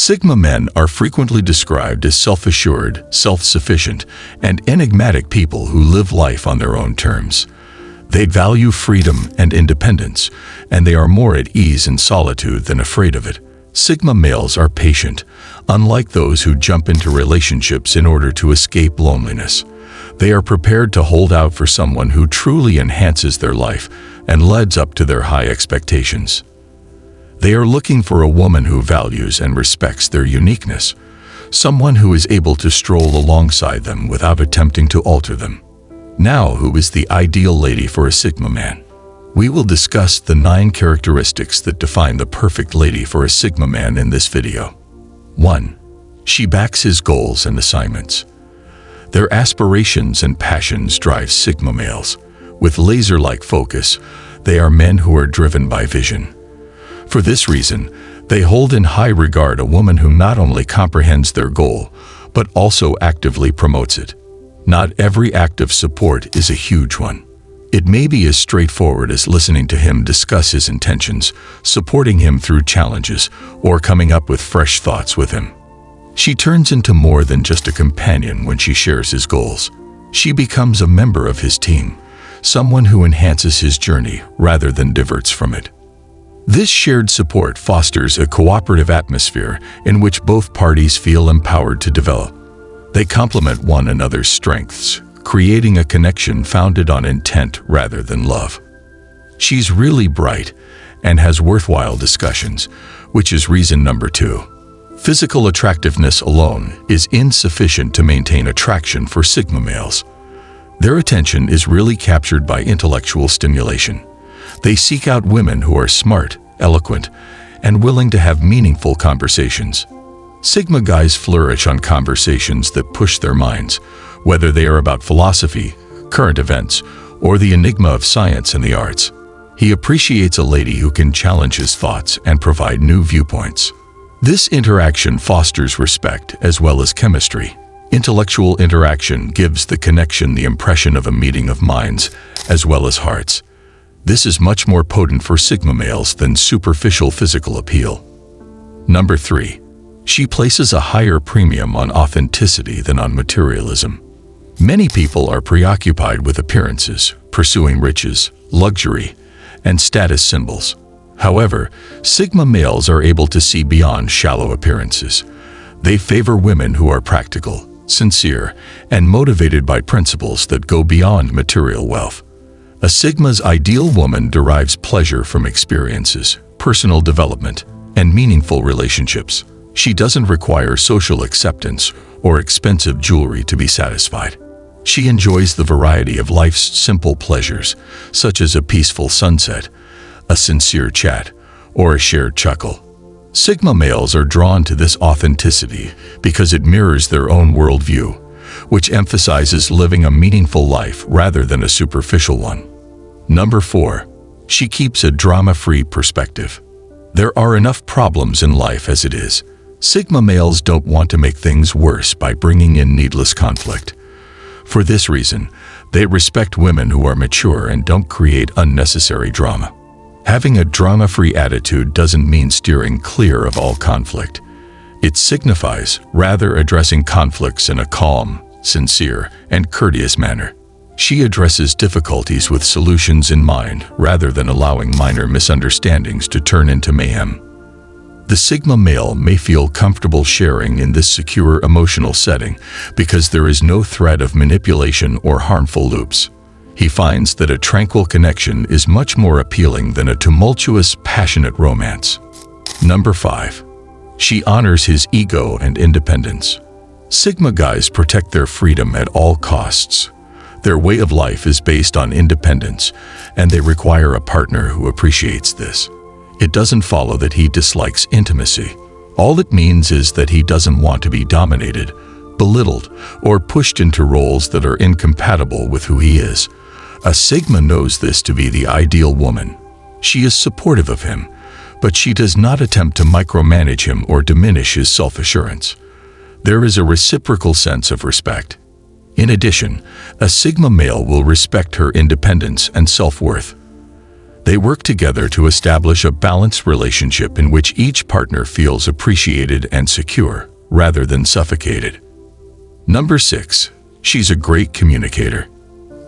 Sigma men are frequently described as self-assured, self-sufficient, and enigmatic people who live life on their own terms. They value freedom and independence, and they are more at ease in solitude than afraid of it. Sigma males are patient, unlike those who jump into relationships in order to escape loneliness. They are prepared to hold out for someone who truly enhances their life and lives up to their high expectations. They are looking for a woman who values and respects their uniqueness, someone who is able to stroll alongside them without attempting to alter them. Now, who is the ideal lady for a Sigma man? We will discuss the 9 characteristics that define the perfect lady for a Sigma man in this video. 1. She backs his goals and assignments. Their aspirations and passions drive Sigma males. With laser-like focus, they are men who are driven by vision. For this reason, they hold in high regard a woman who not only comprehends their goal, but also actively promotes it. Not every act of support is a huge one. It may be as straightforward as listening to him discuss his intentions, supporting him through challenges, or coming up with fresh thoughts with him. She turns into more than just a companion when she shares his goals. She becomes a member of his team, someone who enhances his journey rather than diverts from it. This shared support fosters a cooperative atmosphere in which both parties feel empowered to develop. They complement one another's strengths, creating a connection founded on intent rather than love. She's really bright and has worthwhile discussions, which is reason number 2. Physical attractiveness alone is insufficient to maintain attraction for Sigma males. Their attention is really captured by intellectual stimulation. They seek out women who are smart, eloquent, and willing to have meaningful conversations. Sigma guys flourish on conversations that push their minds, whether they are about philosophy, current events, or the enigma of science and the arts. He appreciates a lady who can challenge his thoughts and provide new viewpoints. This interaction fosters respect as well as chemistry. Intellectual interaction gives the connection the impression of a meeting of minds as well as hearts. This is much more potent for Sigma males than superficial physical appeal. Number 3. She places a higher premium on authenticity than on materialism. Many people are preoccupied with appearances, pursuing riches, luxury, and status symbols. However, Sigma males are able to see beyond shallow appearances. They favor women who are practical, sincere, and motivated by principles that go beyond material wealth. A Sigma's ideal woman derives pleasure from experiences, personal development, and meaningful relationships. She doesn't require social acceptance or expensive jewelry to be satisfied. She enjoys the variety of life's simple pleasures, such as a peaceful sunset, a sincere chat, or a shared chuckle. Sigma males are drawn to this authenticity because it mirrors their own worldview, which emphasizes living a meaningful life rather than a superficial one. Number 4. She keeps a drama-free perspective. There are enough problems in life as it is. Sigma males don't want to make things worse by bringing in needless conflict. For this reason, they respect women who are mature and don't create unnecessary drama. Having a drama-free attitude doesn't mean steering clear of all conflict. It signifies rather addressing conflicts in a calm, sincere, and courteous manner. She addresses difficulties with solutions in mind rather than allowing minor misunderstandings to turn into mayhem. The Sigma male may feel comfortable sharing in this secure emotional setting because there is no threat of manipulation or harmful loops. He finds that a tranquil connection is much more appealing than a tumultuous, passionate romance. Number 5. She honors his ego and independence. Sigma guys protect their freedom at all costs. Their way of life is based on independence, and they require a partner who appreciates this. It doesn't follow that he dislikes intimacy. All it means is that he doesn't want to be dominated, belittled, or pushed into roles that are incompatible with who he is. A Sigma knows this to be the ideal woman. She is supportive of him, but she does not attempt to micromanage him or diminish his self-assurance. There is a reciprocal sense of respect. In addition, a Sigma male will respect her independence and self-worth. They work together to establish a balanced relationship in which each partner feels appreciated and secure, rather than suffocated. Number 6. She's a great communicator.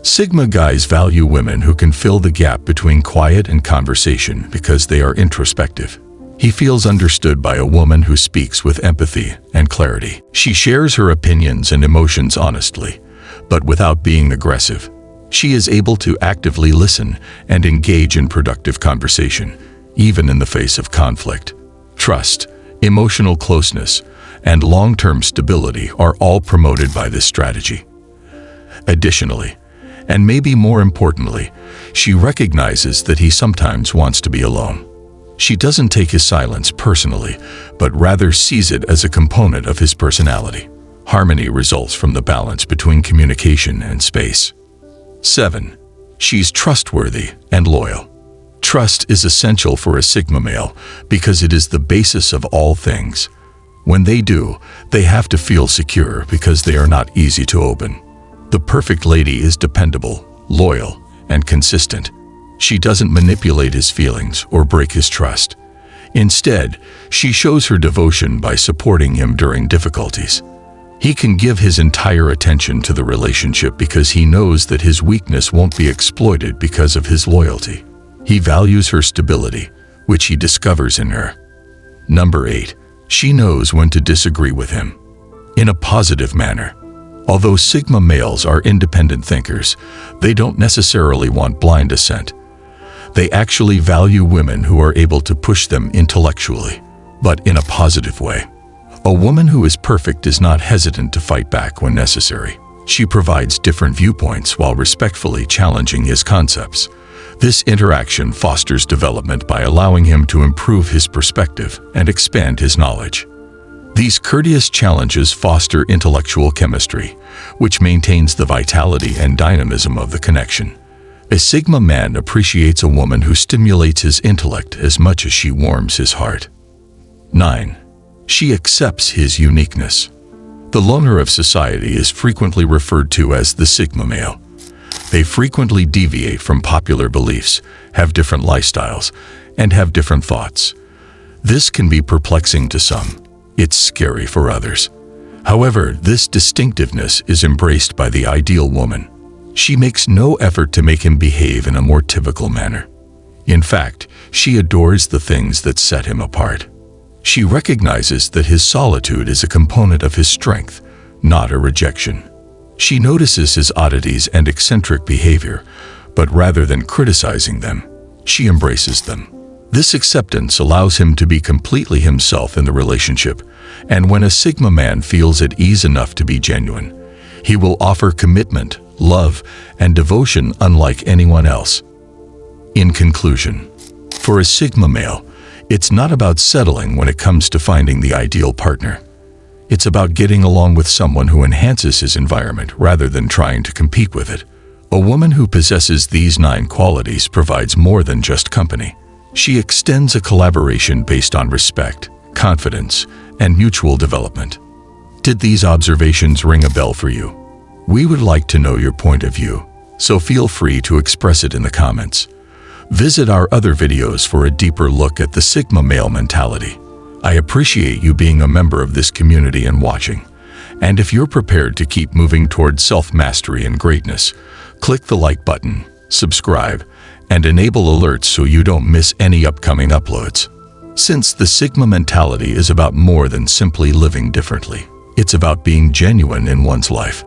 Sigma guys value women who can fill the gap between quiet and conversation because they are introspective. He feels understood by a woman who speaks with empathy and clarity. She shares her opinions and emotions honestly, but without being aggressive. She is able to actively listen and engage in productive conversation, even in the face of conflict. Trust, emotional closeness, and long-term stability are all promoted by this strategy. Additionally, and maybe more importantly, she recognizes that he sometimes wants to be alone. She doesn't take his silence personally, but rather sees it as a component of his personality. Harmony results from the balance between communication and space. 7. She's trustworthy and loyal. Trust is essential for a Sigma male because it is the basis of all things. When they do, they have to feel secure because they are not easy to open. The perfect lady is dependable, loyal, and consistent. She doesn't manipulate his feelings or break his trust. Instead, she shows her devotion by supporting him during difficulties. He can give his entire attention to the relationship because he knows that his weakness won't be exploited because of his loyalty. He values her stability, which he discovers in her. Number 8. She knows when to disagree with him. In a positive manner. Although Sigma males are independent thinkers, they don't necessarily want blind assent. They actually value women who are able to push them intellectually, but in a positive way. A woman who is perfect is not hesitant to fight back when necessary. She provides different viewpoints while respectfully challenging his concepts. This interaction fosters development by allowing him to improve his perspective and expand his knowledge. These courteous challenges foster intellectual chemistry, which maintains the vitality and dynamism of the connection. A Sigma man appreciates a woman who stimulates his intellect as much as she warms his heart. 9. She accepts his uniqueness. The loner of society is frequently referred to as the Sigma male. They frequently deviate from popular beliefs, have different lifestyles, and have different thoughts. This can be perplexing to some. It's scary for others. However, this distinctiveness is embraced by the ideal woman. She makes no effort to make him behave in a more typical manner. In fact, she adores the things that set him apart. She recognizes that his solitude is a component of his strength, not a rejection. She notices his oddities and eccentric behavior, but rather than criticizing them, she embraces them. This acceptance allows him to be completely himself in the relationship, and when a Sigma man feels at ease enough to be genuine, he will offer commitment, love, and devotion unlike anyone else. In conclusion, for a Sigma male, it's not about settling when it comes to finding the ideal partner. It's about getting along with someone who enhances his environment rather than trying to compete with it. A woman who possesses these 9 qualities provides more than just company. She extends a collaboration based on respect, confidence, and mutual development. Did these observations ring a bell for you? We would like to know your point of view, so feel free to express it in the comments. Visit our other videos for a deeper look at the Sigma male mentality. I appreciate you being a member of this community and watching. And if you're prepared to keep moving towards self-mastery and greatness, click the like button, subscribe, and enable alerts so you don't miss any upcoming uploads. Since the Sigma mentality is about more than simply living differently, it's about being genuine in one's life.